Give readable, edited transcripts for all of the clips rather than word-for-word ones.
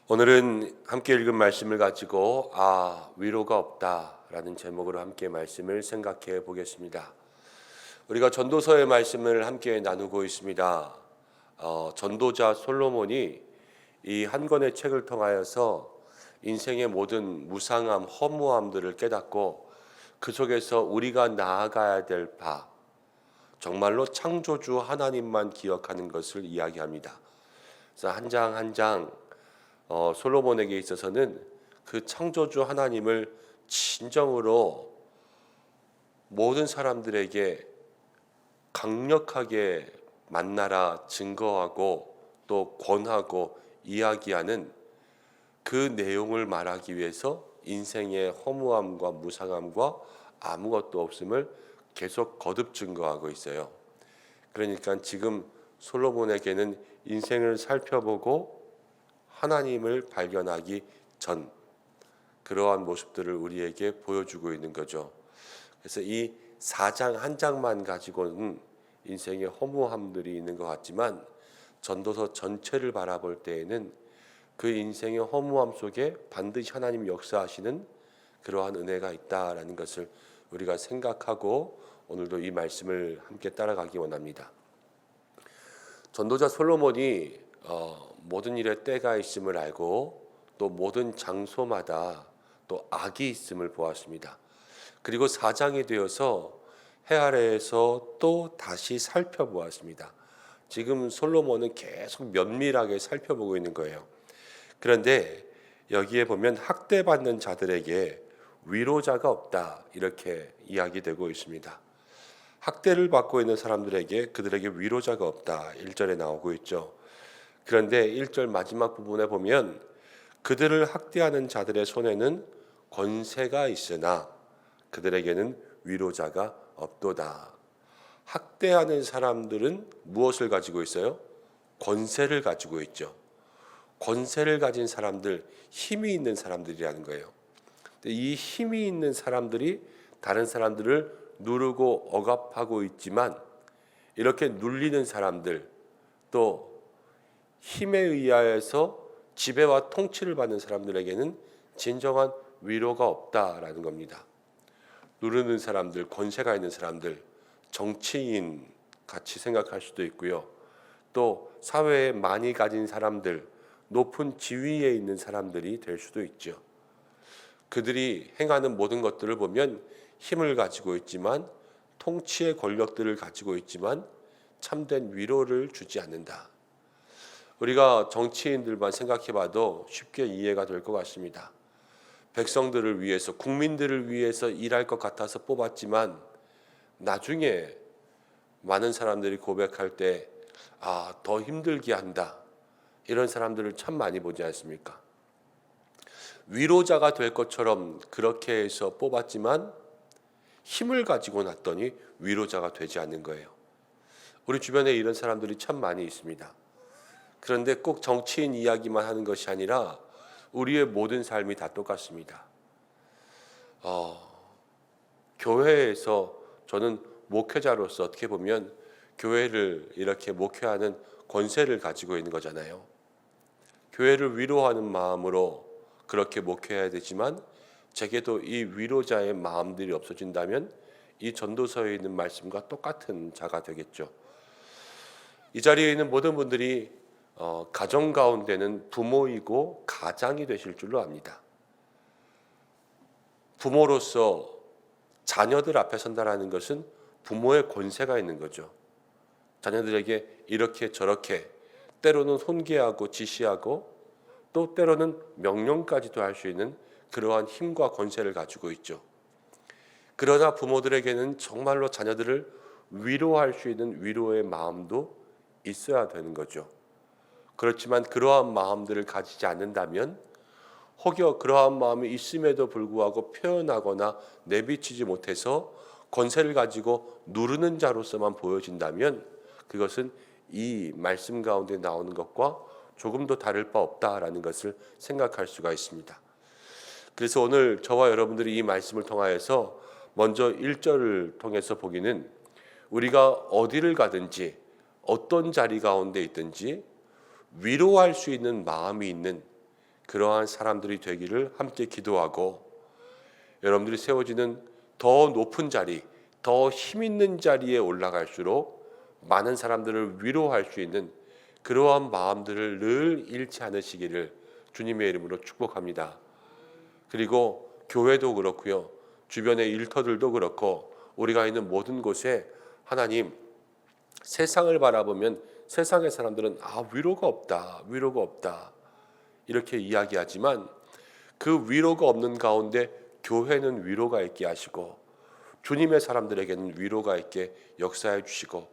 오늘은 함께 읽은 말씀을 가지고 위로가 없다라는 제목으로 함께 말씀을 생각해 보겠습니다. 우리가 전도서의 말씀을 함께 나누고 있습니다. 전도자 솔로몬이 이 한 권의 책을 통하여서 인생의 모든 무상함, 허무함들을 깨닫고 그 속에서 우리가 나아가야 될 정말로 창조주 하나님만 기억하는 것을 이야기합니다. 그래서 한 장 한 장 솔로몬에게 있어서는 그 창조주 하나님을 진정으로 모든 사람들에게 강력하게 만나라 증거하고 또 권하고 이야기하는 그 내용을 말하기 위해서 인생의 허무함과 무상함과 아무것도 없음을 계속 거듭 증거하고 있어요. 그러니까 지금 솔로몬에게는 인생을 살펴보고 하나님을 발견하기 전 그러한 모습들을 우리에게 보여주고 있는 거죠. 그래서 이 4장 한 장만 가지고는 인생의 허무함들이 있는 것 같지만 전도서 전체를 바라볼 때에는 그 인생의 허무함 속에 반드시 하나님 역사하시는 그러한 은혜가 있다라는 것을 우리가 생각하고 오늘도 이 말씀을 함께 따라가기 원합니다. 전도자 솔로몬이 모든 일에 때가 있음을 알고 또 모든 장소마다 또 악이 있음을 보았습니다. 그리고 4장이 되어서 해 아래에서 또 다시 살펴보았습니다. 지금 솔로몬은 계속 면밀하게 살펴보고 있는 거예요. 그런데 여기에 보면 학대받는 자들에게 위로자가 없다 이렇게 이야기되고 있습니다. 학대를 받고 있는 사람들에게 그들에게 위로자가 없다 1절에 나오고 있죠. 그런데 1절 마지막 부분에 보면 그들을 학대하는 자들의 손에는 권세가 있으나 그들에게는 위로자가 없도다. 학대하는 사람들은 무엇을 가지고 있어요? 권세를 가지고 있죠. 권세를 가진 사람들, 힘이 있는 사람들이라는 거예요. 이 힘이 있는 사람들이 다른 사람들을 누르고 억압하고 있지만 이렇게 눌리는 사람들 또 힘에 의하여서 지배와 통치를 받는 사람들에게는 진정한 위로가 없다라는 겁니다. 누르는 사람들, 권세가 있는 사람들, 정치인 같이 생각할 수도 있고요. 또 사회에 많이 가진 사람들, 높은 지위에 있는 사람들이 될 수도 있죠. 그들이 행하는 모든 것들을 보면 힘을 가지고 있지만 통치의 권력들을 가지고 있지만 참된 위로를 주지 않는다. 우리가 정치인들만 생각해봐도 쉽게 이해가 될 것 같습니다. 백성들을 위해서 국민들을 위해서 일할 것 같아서 뽑았지만 나중에 많은 사람들이 고백할 때 더 힘들게 한다. 이런 사람들을 참 많이 보지 않습니까? 위로자가 될 것처럼 그렇게 해서 뽑았지만 힘을 가지고 났더니 위로자가 되지 않는 거예요. 우리 주변에 이런 사람들이 참 많이 있습니다. 그런데 꼭 정치인 이야기만 하는 것이 아니라 우리의 모든 삶이 다 똑같습니다. 교회에서 저는 목회자로서 어떻게 보면 교회를 이렇게 목회하는 권세를 가지고 있는 거잖아요. 교회를 위로하는 마음으로 그렇게 목회해야 되지만 제게도 이 위로자의 마음들이 없어진다면 이 전도서에 있는 말씀과 똑같은 자가 되겠죠. 이 자리에 있는 모든 분들이 가정 가운데는 부모이고 가장이 되실 줄로 압니다. 부모로서 자녀들 앞에 선다라는 것은 부모의 권세가 있는 거죠. 자녀들에게 이렇게 저렇게 때로는 훈계하고 지시하고 또 때로는 명령까지도 할 수 있는 그러한 힘과 권세를 가지고 있죠. 그러나 부모들에게는 정말로 자녀들을 위로할 수 있는 위로의 마음도 있어야 되는 거죠. 그렇지만 그러한 마음들을 가지지 않는다면 혹여 그러한 마음이 있음에도 불구하고 표현하거나 내비치지 못해서 권세를 가지고 누르는 자로서만 보여진다면 그것은 이 말씀 가운데 나오는 것과 조금도 다를 바 없다라는 것을 생각할 수가 있습니다. 그래서 오늘 저와 여러분들이 이 말씀을 통하여서 먼저 1절을 통해서 보기는 우리가 어디를 가든지 어떤 자리 가운데 있든지 위로할 수 있는 마음이 있는 그러한 사람들이 되기를 함께 기도하고, 여러분들이 세워지는 더 높은 자리, 더 힘 있는 자리에 올라갈수록 많은 사람들을 위로할 수 있는 그러한 마음들을 늘 잃지 않으시기를 주님의 이름으로 축복합니다. 그리고 교회도 그렇고요, 주변의 일터들도 그렇고, 우리가 있는 모든 곳에 하나님, 세상을 바라보면 세상의 사람들은 위로가 없다, 위로가 없다 이렇게 이야기하지만, 그 위로가 없는 가운데 교회는 위로가 있게 하시고, 주님의 사람들에게는 위로가 있게 역사해 주시고,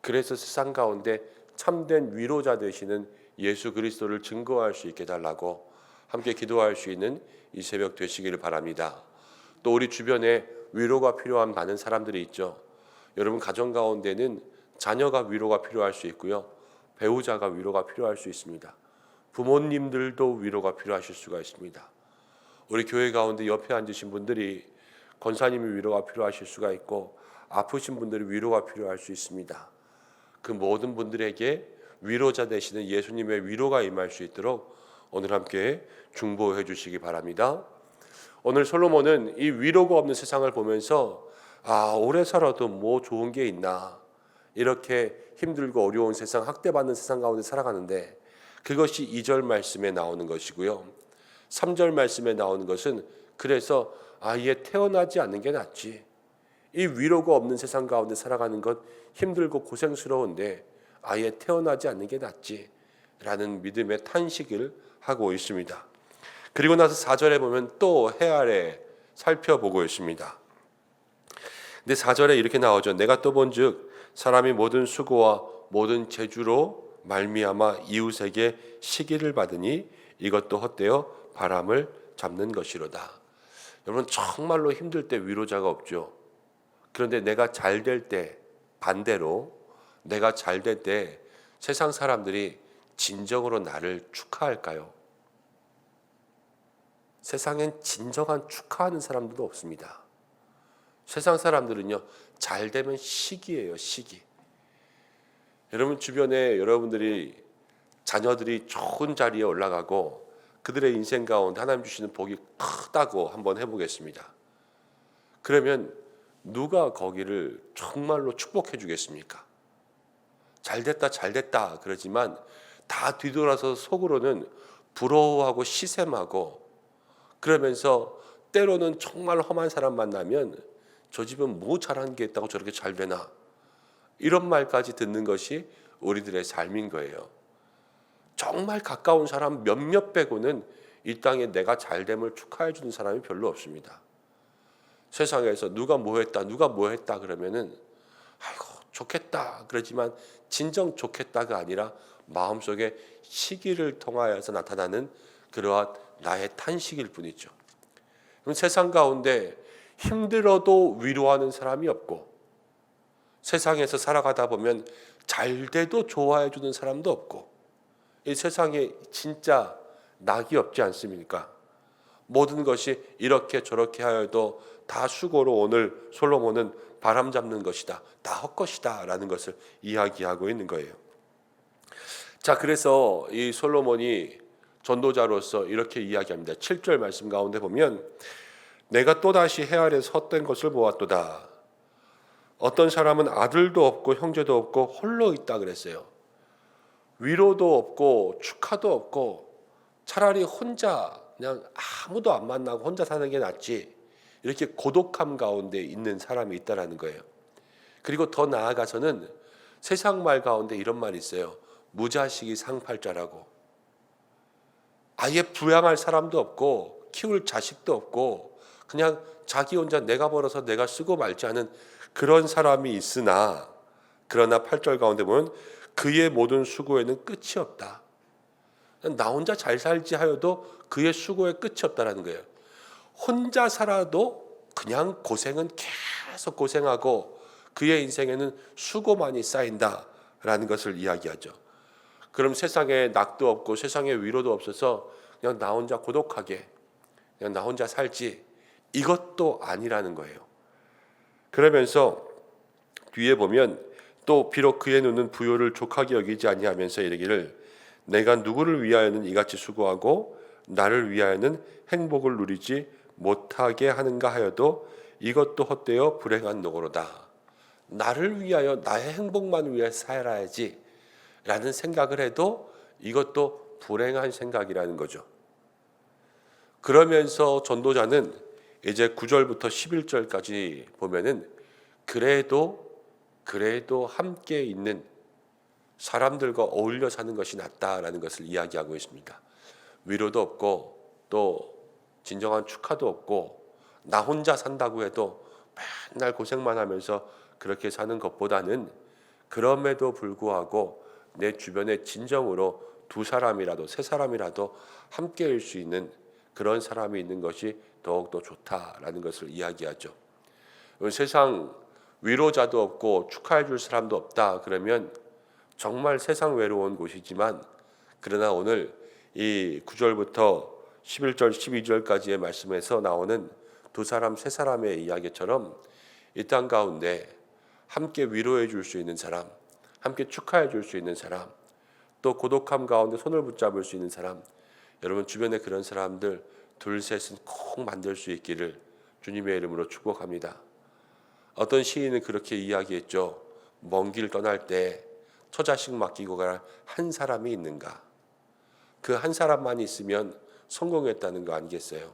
그래서 세상 가운데 참된 위로자 되시는 예수 그리스도를 증거할 수 있게 달라고 함께 기도할 수 있는 이 새벽 되시기를 바랍니다. 또 우리 주변에 위로가 필요한 많은 사람들이 있죠. 여러분 가정 가운데는 자녀가 위로가 필요할 수 있고요, 배우자가 위로가 필요할 수 있습니다. 부모님들도 위로가 필요하실 수가 있습니다. 우리 교회 가운데 옆에 앉으신 분들이 권사님이 위로가 필요하실 수가 있고, 아프신 분들이 위로가 필요할 수 있습니다. 그 모든 분들에게 위로자 되시는 예수님의 위로가 임할 수 있도록 오늘 함께 중보해 주시기 바랍니다. 오늘 솔로몬은 이 위로가 없는 세상을 보면서 오래 살아도 뭐 좋은 게 있나, 이렇게 힘들고 어려운 세상, 학대받는 세상 가운데 살아가는데, 그것이 2절 말씀에 나오는 것이고요, 3절 말씀에 나오는 것은 그래서 아예 태어나지 않는 게 낫지, 이 위로가 없는 세상 가운데 살아가는 것 힘들고 고생스러운데 아예 태어나지 않는 게 낫지 라는 믿음의 탄식을 하고 있습니다. 그리고 나서 4절에 보면 또 해 아래 살펴보고 있습니다. 근데 4절에 이렇게 나오죠. 내가 또 본즉 사람이 모든 수고와 모든 재주로 말미암아 이웃에게 시기를 받으니 이것도 헛되어 바람을 잡는 것이로다. 여러분 정말로 힘들 때 위로자가 없죠. 그런데 내가 잘 될 때, 반대로 내가 잘 될 때 세상 사람들이 진정으로 나를 축하할까요? 세상엔 진정한 축하하는 사람들도 없습니다. 세상 사람들은요, 잘 되면 시기예요, 시기. 여러분 주변에 여러분들이 자녀들이 좋은 자리에 올라가고 그들의 인생 가운데 하나님 주시는 복이 크다고 한번 해보겠습니다. 그러면 누가 거기를 정말로 축복해 주겠습니까? 잘됐다 잘됐다 그러지만 다 뒤돌아서 속으로는 부러워하고 시샘하고, 그러면서 때로는 정말 험한 사람 만나면 저 집은 뭐 잘한 게 있다고 저렇게 잘 되나, 이런 말까지 듣는 것이 우리들의 삶인 거예요. 정말 가까운 사람 몇몇 빼고는 이 땅에 내가 잘됨을 축하해 주는 사람이 별로 없습니다. 세상에서 누가 뭐 했다 그러면은 아이고 좋겠다 그러지만 진정 좋겠다가 아니라 마음속에 시기를 통하여서 나타나는 그러한 나의 탄식일 뿐이죠. 그럼 세상 가운데 힘들어도 위로하는 사람이 없고, 세상에서 살아가다 보면 잘 돼도 좋아해 주는 사람도 없고, 이 세상에 진짜 낙이 없지 않습니까? 모든 것이 이렇게 저렇게 하여도 다 수고로 오늘 솔로몬은 바람 잡는 것이다, 다 헛것이다 라는 것을 이야기하고 있는 거예요. 자, 그래서 이 솔로몬이 전도자로서 이렇게 이야기합니다. 7절 말씀 가운데 보면 내가 또다시 해 아래서 헛된 것을 보았도다. 어떤 사람은 아들도 없고 형제도 없고 홀로 있다 그랬어요. 위로도 없고 축하도 없고 차라리 혼자 그냥 아무도 안 만나고 혼자 사는 게 낫지, 이렇게 고독함 가운데 있는 사람이 있다라는 거예요. 그리고 더 나아가서는 세상 말 가운데 이런 말이 있어요. 무자식이 상팔자라고. 아예 부양할 사람도 없고 키울 자식도 없고 그냥 자기 혼자 내가 벌어서 내가 쓰고 말지 않은 그런 사람이 있으나, 그러나 8절 가운데 보면 그의 모든 수고에는 끝이 없다. 나 혼자 잘 살지 하여도 그의 수고에 끝이 없다라는 거예요. 혼자 살아도 그냥 고생은 계속 고생하고 그의 인생에는 수고만이 쌓인다라는 것을 이야기하죠. 그럼 세상에 낙도 없고 세상에 위로도 없어서 그냥 나 혼자 고독하게 그냥 나 혼자 살지, 이것도 아니라는 거예요. 그러면서 뒤에 보면 또 비록 그의 눈은 부요를 족하게 여기지 아니하면서 이르기를 내가 누구를 위하여는 이같이 수고하고 나를 위하여는 행복을 누리지 못하게 하는가 하여도 이것도 헛되어 불행한 노고로다. 나를 위하여 나의 행복만 위해 살아야지 라는 생각을 해도 이것도 불행한 생각이라는 거죠. 그러면서 전도자는 이제 9절부터 11절까지 보면은 그래도 함께 있는 사람들과 어울려 사는 것이 낫다라는 것을 이야기하고 있습니다. 위로도 없고 또 진정한 축하도 없고 나 혼자 산다고 해도 맨날 고생만 하면서 그렇게 사는 것보다는 그럼에도 불구하고 내 주변에 진정으로 두 사람이라도 세 사람이라도 함께일 수 있는 그런 사람이 있는 것이 더욱더 좋다라는 것을 이야기하죠. 세상 위로자도 없고 축하해 줄 사람도 없다 그러면 정말 세상 외로운 곳이지만, 그러나 오늘 이 9절부터 11절 12절까지의 말씀에서 나오는 두 사람 세 사람의 이야기처럼 이 땅 가운데 함께 위로해 줄 수 있는 사람, 함께 축하해 줄 수 있는 사람, 또 고독함 가운데 손을 붙잡을 수 있는 사람, 여러분 주변에 그런 사람들 둘셋은 꼭 만들 수 있기를 주님의 이름으로 축복합니다. 어떤 시인은 그렇게 이야기했죠. 먼 길 떠날 때 처자식 맡기고 갈 한 사람이 있는가? 그 한 사람만 있으면 성공했다는 거 아니겠어요?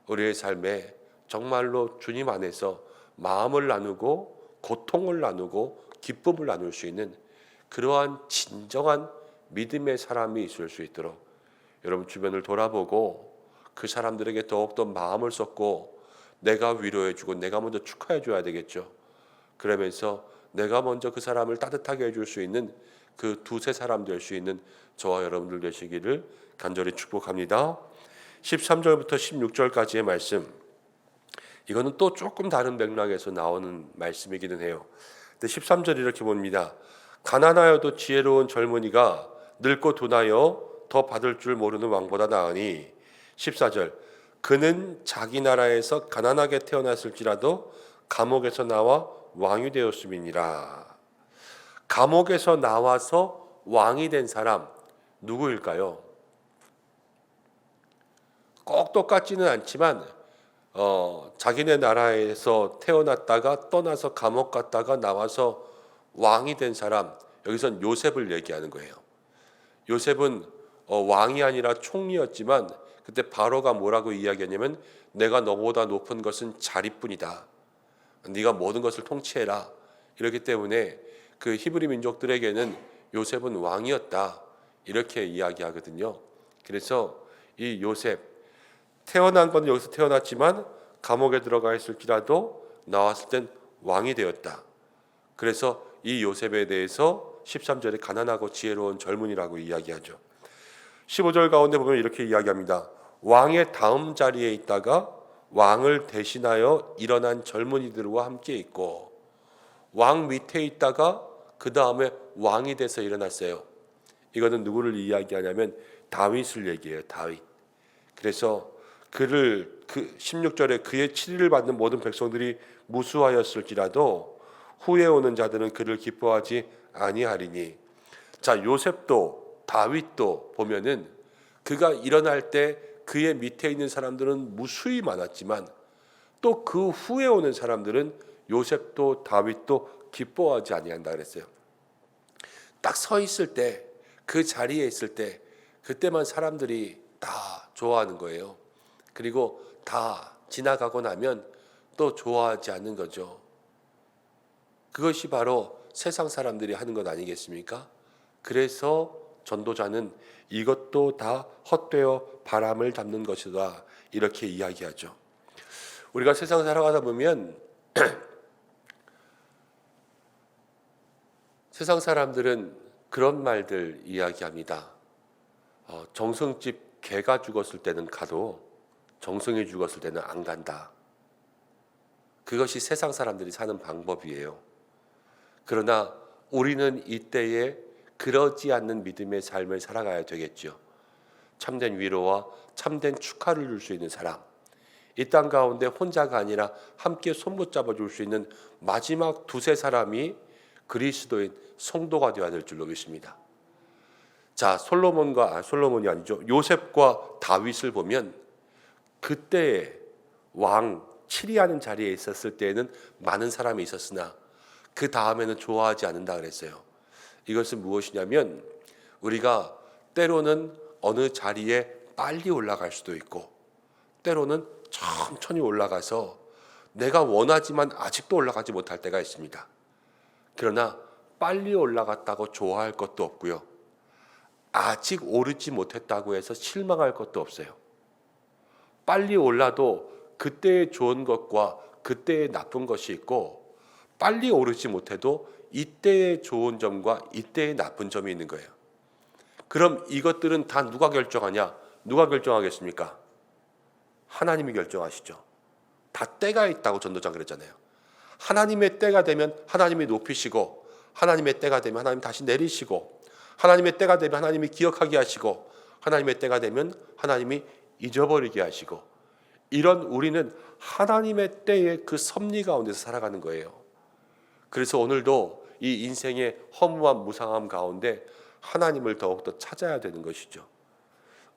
우리의 삶에 정말로 주님 안에서 마음을 나누고 고통을 나누고 기쁨을 나눌 수 있는 그러한 진정한 믿음의 사람이 있을 수 있도록 여러분 주변을 돌아보고 그 사람들에게 더욱더 마음을 쏟고 내가 위로해주고 내가 먼저 축하해줘야 되겠죠. 그러면서 내가 먼저 그 사람을 따뜻하게 해줄 수 있는 그 두세 사람 될 수 있는 저와 여러분들 되시기를 간절히 축복합니다. 13절부터 16절까지의 말씀, 이거는 또 조금 다른 맥락에서 나오는 말씀이기는 해요. 근데 13절 이렇게 봅니다. 가난하여도 지혜로운 젊은이가 늙고 둔하여 더 받을 줄 모르는 왕보다 나으니. 14절, 그는 자기 나라에서 가난하게 태어났을지라도 감옥에서 나와 왕이 되었음이니라. 감옥에서 나와서 왕이 된 사람 누구일까요? 꼭 똑같지는 않지만 자기네 나라에서 태어났다가 떠나서 감옥 갔다가 나와서 왕이 된 사람, 여기선 요셉을 얘기하는 거예요. 요셉은 왕이 아니라 총리였지만 그때 바로가 뭐라고 이야기하냐면 내가 너보다 높은 것은 자리뿐이다. 네가 모든 것을 통치해라. 이렇기 때문에 그 히브리 민족들에게는 요셉은 왕이었다. 이렇게 이야기하거든요. 그래서 이 요셉, 태어난 건 여기서 태어났지만 감옥에 들어가 있을지라도 나왔을 땐 왕이 되었다. 그래서 이 요셉에 대해서 13절에 가난하고 지혜로운 젊은이라고 이야기하죠. 15절 가운데 보면 이렇게 이야기합니다. 왕의 다음 자리에 있다가 왕을 대신하여 일어난 젊은이들과 함께 있고, 왕 밑에 있다가 그 다음에 왕이 돼서 일어났어요. 이거는 누구를 이야기하냐면 다윗을 얘기해요. 다윗. 그래서 그를 16절에 그의 치리를 받는 모든 백성들이 무수하였을지라도 후에 오는 자들은 그를 기뻐하지 아니하리니. 자, 요셉도 다윗도 보면은 그가 일어날 때 그의 밑에 있는 사람들은 무수히 많았지만 또 그 후에 오는 사람들은 요셉도 다윗도 기뻐하지 아니한다 그랬어요. 딱 서 있을 때, 그 자리에 있을 때 그때만 사람들이 다 좋아하는 거예요. 그리고 다 지나가고 나면 또 좋아하지 않는 거죠. 그것이 바로 세상 사람들이 하는 것 아니겠습니까? 그래서 전도자는 이것도 다 헛되어 바람을 잡는 것이다, 이렇게 이야기하죠. 우리가 세상 살아가다 보면 세상 사람들은 그런 말들 이야기합니다. 정성집 개가 죽었을 때는 가도 정성이 죽었을 때는 안 간다. 그것이 세상 사람들이 사는 방법이에요. 그러나 우리는 이때에 그러지 않는 믿음의 삶을 살아가야 되겠죠. 참된 위로와 참된 축하를 줄 수 있는 사람, 이 땅 가운데 혼자가 아니라 함께 손붙잡아 줄 수 있는 마지막 두세 사람이 그리스도인 성도가 되어야 될 줄로 믿습니다. 자, 솔로몬이 아니죠. 요셉과 다윗을 보면 그때 왕 치리하는 자리에 있었을 때에는 많은 사람이 있었으나 그 다음에는 좋아하지 않는다 그랬어요. 이것은 무엇이냐면 우리가 때로는 어느 자리에 빨리 올라갈 수도 있고 때로는 천천히 올라가서 내가 원하지만 아직도 올라가지 못할 때가 있습니다. 그러나 빨리 올라갔다고 좋아할 것도 없고요. 아직 오르지 못했다고 해서 실망할 것도 없어요. 빨리 올라도 그때의 좋은 것과 그때의 나쁜 것이 있고 빨리 오르지 못해도 이때의 좋은 점과 이때의 나쁜 점이 있는 거예요. 그럼 이것들은 다 누가 결정하냐? 누가 결정하겠습니까? 하나님이 결정하시죠. 다 때가 있다고 전도자가 그랬잖아요. 하나님의 때가 되면 하나님이 높이시고 하나님의 때가 되면 하나님 다시 내리시고 하나님의 때가 되면 하나님이 기억하게 하시고 하나님의 때가 되면 하나님이 잊어버리게 하시고 이런 우리는 하나님의 때의 그 섭리 가운데서 살아가는 거예요. 그래서 오늘도 이 인생의 허무함 무상함 가운데 하나님을 더욱더 찾아야 되는 것이죠.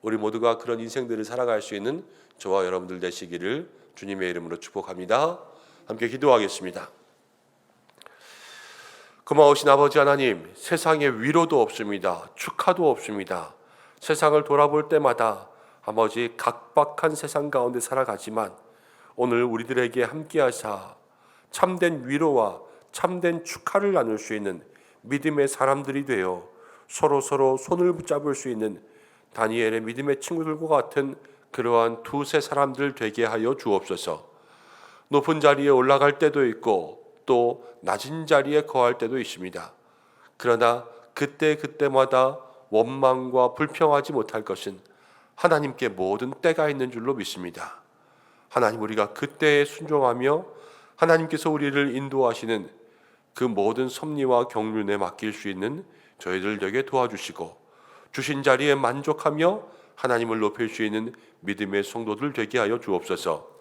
우리 모두가 그런 인생들을 살아갈 수 있는 저와 여러분들 되시기를 주님의 이름으로 축복합니다. 함께 기도하겠습니다. 고마우신 아버지 하나님, 세상에 위로도 없습니다. 축하도 없습니다. 세상을 돌아볼 때마다 아버지 각박한 세상 가운데 살아가지만 오늘 우리들에게 함께하사 참된 위로와 참된 축하를 나눌 수 있는 믿음의 사람들이 되어 서로 손을 붙잡을 수 있는 다니엘의 믿음의 친구들과 같은 그러한 두세 사람들 되게 하여 주옵소서. 높은 자리에 올라갈 때도 있고 또 낮은 자리에 거할 때도 있습니다. 그러나 그때마다 원망과 불평하지 못할 것은 하나님께 모든 때가 있는 줄로 믿습니다. 하나님, 우리가 그때에 순종하며 하나님께서 우리를 인도하시는 그 모든 섭리와 경륜에 맡길 수 있는 저희들 되게 도와주시고 주신 자리에 만족하며 하나님을 높일 수 있는 믿음의 성도들 되게 하여 주옵소서.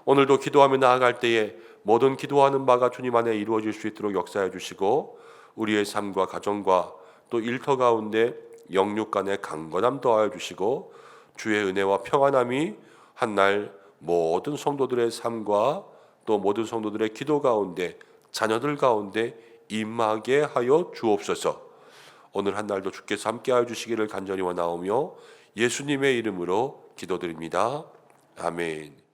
오늘도 기도하며 나아갈 때에 모든 기도하는 바가 주님 안에 이루어질 수 있도록 역사해 주시고 우리의 삶과 가정과 또 일터 가운데 영육 간의 강건함 더하여 주시고 주의 은혜와 평안함이 한날 모든 성도들의 삶과 또 모든 성도들의 기도 가운데 자녀들 가운데 임하게 하여 주옵소서. 오늘 한날도 주께서 함께하여 주시기를 간절히 원하오며 예수님의 이름으로 기도드립니다. 아멘.